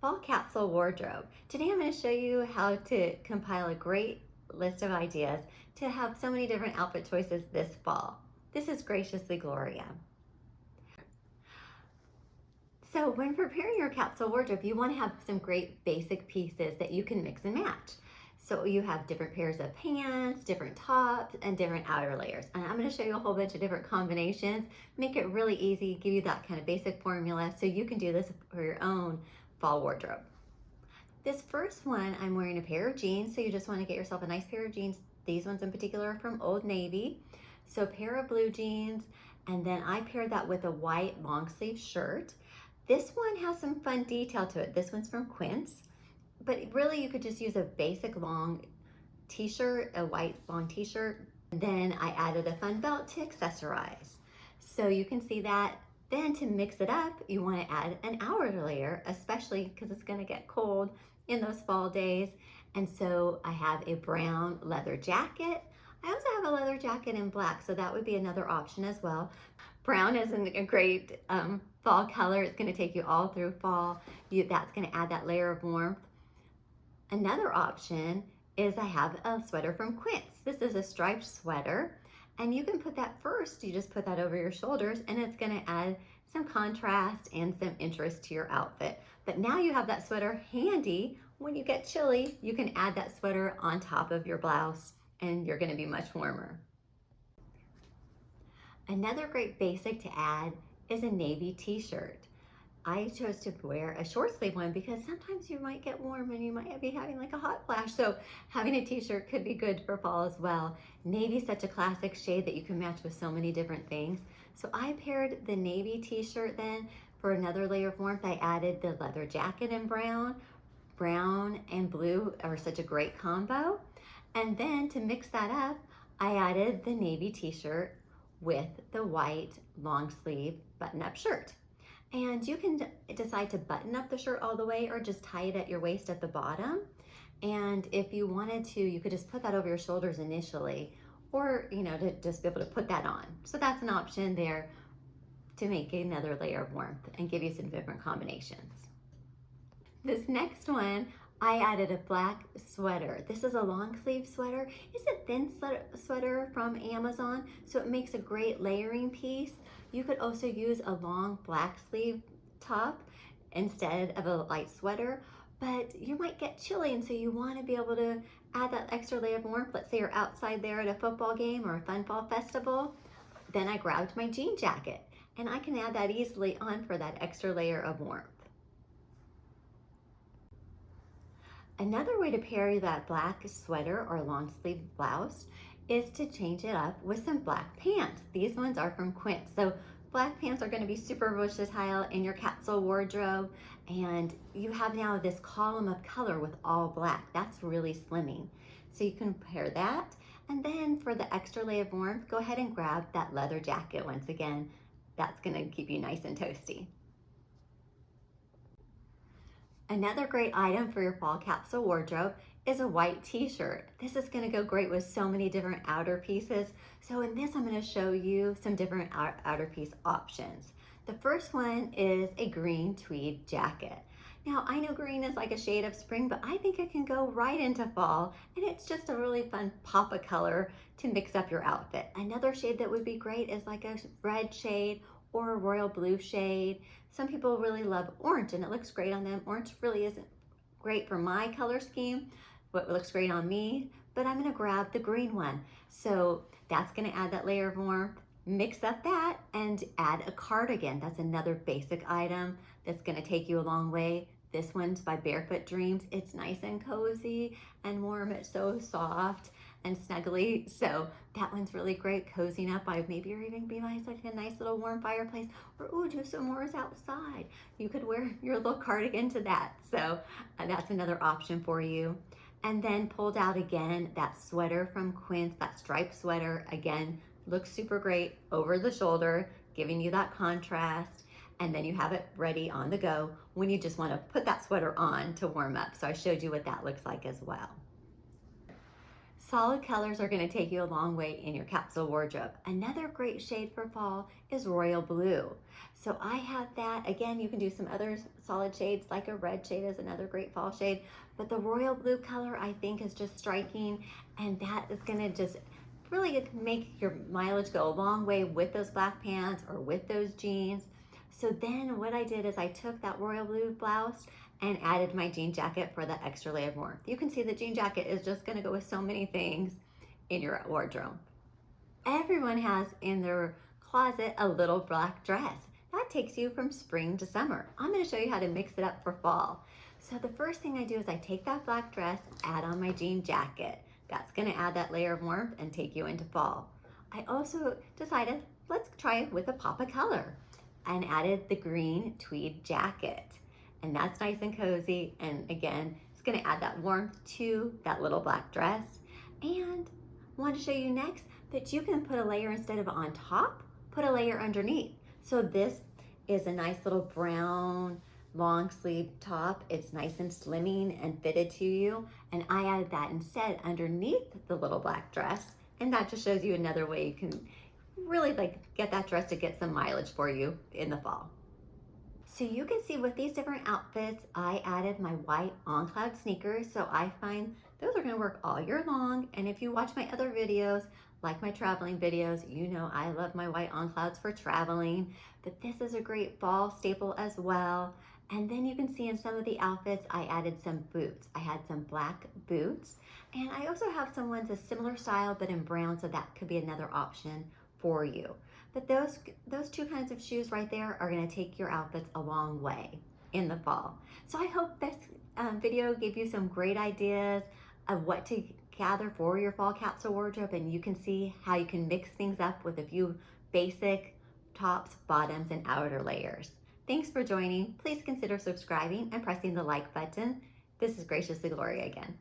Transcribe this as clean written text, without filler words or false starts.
Fall Capsule Wardrobe. Today I'm going to show you how to compile a great list of ideas to have so many different outfit choices this fall. This is Graciously Gloria. So when preparing your capsule wardrobe, you want to have some great basic pieces that you can mix and match. So you have different pairs of pants, different tops, and different outer layers. And I'm going to show you a whole bunch of different combinations, make it really easy, give you that kind of basic formula so you can do this for your own fall wardrobe. This first one, I'm wearing a pair of jeans, so you just want to get yourself a nice pair of jeans. These ones in particular are from Old Navy. So a pair of blue jeans, and then I paired that with a white long sleeve shirt. This one has some fun detail to it. This one's from Quince, but really you could just use a basic long t-shirt, a white long t-shirt. Then I added a fun belt to accessorize. So you can see that. Then to mix it up, you want to add an outer layer, especially because it's going to get cold in those fall days. And so I have a brown leather jacket. I also have a leather jacket in black, so that would be another option as well. Brown is a great fall color. It's going to take you all through fall. That's going to add that layer of warmth. Another option is I have a sweater from Quince. This is a striped sweater. And you can put that first, you just put that over your shoulders, and it's gonna add some contrast and some interest to your outfit. But now you have that sweater handy. When you get chilly, you can add that sweater on top of your blouse and you're gonna be much warmer. Another great basic to add is a navy t-shirt. I chose to wear a short sleeve one because sometimes you might get warm and you might be having like a hot flash. So having a t-shirt could be good for fall as well. Navy is such a classic shade that you can match with so many different things. So I paired the navy t-shirt then for another layer of warmth. I added the leather jacket in brown. Brown and blue are such a great combo. And then to mix that up, I added the navy t-shirt with the white long sleeve button-up shirt. And you can decide to button up the shirt all the way or just tie it at your waist at the bottom. And if you wanted to, you could just put that over your shoulders initially, or to just be able to put that on. So that's an option there to make another layer of warmth and give you some different combinations. This next one, I added a black sweater. This is a long sleeve sweater. It's a thin sweater from Amazon, so it makes a great layering piece. You could also use a long black sleeve top instead of a light sweater, but you might get chilly, and so you want to be able to add that extra layer of warmth. Let's say you're outside there at a football game or a fun fall festival. Then I grabbed my jean jacket, and I can add that easily on for that extra layer of warmth. Another way to pair that black sweater or long sleeve blouse is to change it up with some black pants. These ones are from Quince. So black pants are going to be super versatile in your capsule wardrobe, and you have now this column of color with all black. That's really slimming. So you can pair that, and then for the extra layer of warmth, go ahead and grab that leather jacket once again. That's going to keep you nice and toasty. Another great item for your fall capsule wardrobe is a white t-shirt. This is going to go great with so many different outer pieces. So in this, I'm going to show you some different outer piece options. The first one is a green tweed jacket. Now, I know green is like a shade of spring, but I think it can go right into fall, and it's just a really fun pop of color to mix up your outfit. Another shade that would be great is like a red shade or a royal blue shade. Some people really love orange, and it looks great on them. Orange really isn't great for my color scheme, but it looks great on me, but I'm gonna grab the green one. So that's gonna add that layer of warmth. Mix up that and add a cardigan. That's another basic item that's gonna take you a long way. This one's by Barefoot Dreams. It's nice and cozy and warm. It's so soft and snuggly. So that one's really great, cozying up by maybe you're even be nice, like a nice little warm fireplace, or ooh, do some wars outside. You could wear your little cardigan to that. So that's another option for you. And then pulled out again, that sweater from Quince, that striped sweater, again, looks super great over the shoulder, giving you that contrast. And then you have it ready on the go when you just want to put that sweater on to warm up. So I showed you what that looks like as well. Solid colors are going to take you a long way in your capsule wardrobe. Another great shade for fall is royal blue. So I have that. Again, you can do some other solid shades, like a red shade is another great fall shade. But the royal blue color I think is just striking, and that is going to just really make your mileage go a long way with those black pants or with those jeans. So then what I did is I took that royal blue blouse and added my jean jacket for the extra layer of warmth. You can see the jean jacket is just gonna go with so many things in your wardrobe. Everyone has in their closet a little black dress. That takes you from spring to summer. I'm gonna show you how to mix it up for fall. So the first thing I do is I take that black dress, add on my jean jacket. That's gonna add that layer of warmth and take you into fall. I also decided, let's try it with a pop of color, and added the green tweed jacket. And that's nice and cozy. And again, it's gonna add that warmth to that little black dress. And I want to show you next that you can put a layer instead of on top, put a layer underneath. So this is a nice little brown long sleeve top. It's nice and slimming and fitted to you. And I added that instead underneath the little black dress. And that just shows you another way you can really get that dress to get some mileage for you in the fall. So you can see with these different outfits, I added my white on-cloud sneakers. So I find those are gonna work all year long. And if you watch my other videos, like my traveling videos, you know I love my white on-clouds for traveling, but this is a great fall staple as well. And then you can see in some of the outfits, I added some boots. I had some black boots, and I also have some ones a similar style, but in brown, so that could be another option for you. But those two kinds of shoes right there are gonna take your outfits a long way in the fall. So I hope this video gave you some great ideas of what to gather for your fall capsule wardrobe, and you can see how you can mix things up with a few basic tops, bottoms, and outer layers. Thanks for joining. Please consider subscribing and pressing the like button. This is Graciously Gloria again.